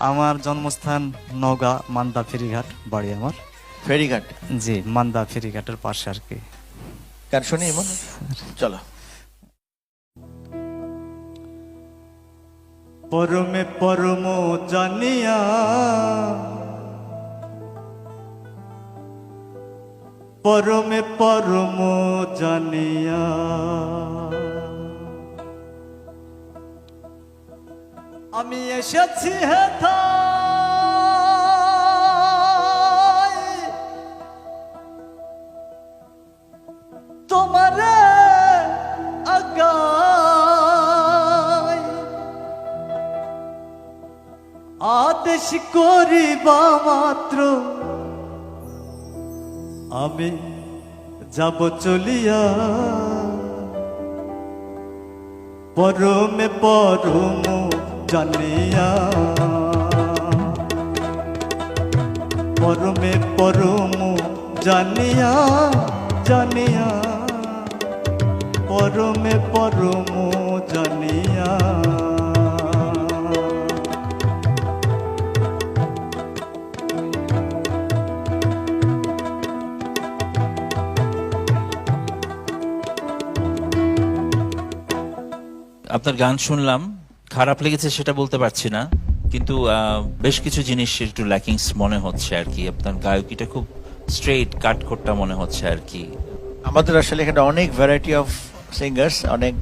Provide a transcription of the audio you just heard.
আমার জন্মস্থান নওগাঁ মান্দা ফেরিঘাট বাড়ি আমার। ফেরিঘাট? জি, মান্দা ফেরিঘাটের পাশে আর কি। গান শুনি এমন, চলো। পরমে পরম জানিয়া পরমে পরম জানিয়া আমি এসেছি হেথায় তোমারে আগায় আদেশ করিবা মাত্র আমি যাব চলিয়া পরমে পরম জানিয়া পরমে পরম জানিয়া জানিয়া পরমে পরম জানিয়া আপনার গান শুনলাম, খারাপ লেগেছে সেটা বলতে পারছি না, কিন্তু বেশ কিছু জিনিস একটু ল্যাকিংস মনে হচ্ছে আর কি। আপনার গায়কিটা খুব স্ট্রেট কাটখোট্টা মনে হচ্ছে আর কি। আমাদের আসলে এখানে অনেক ভ্যারাইটি অফ সিঙ্গার্স, অনেক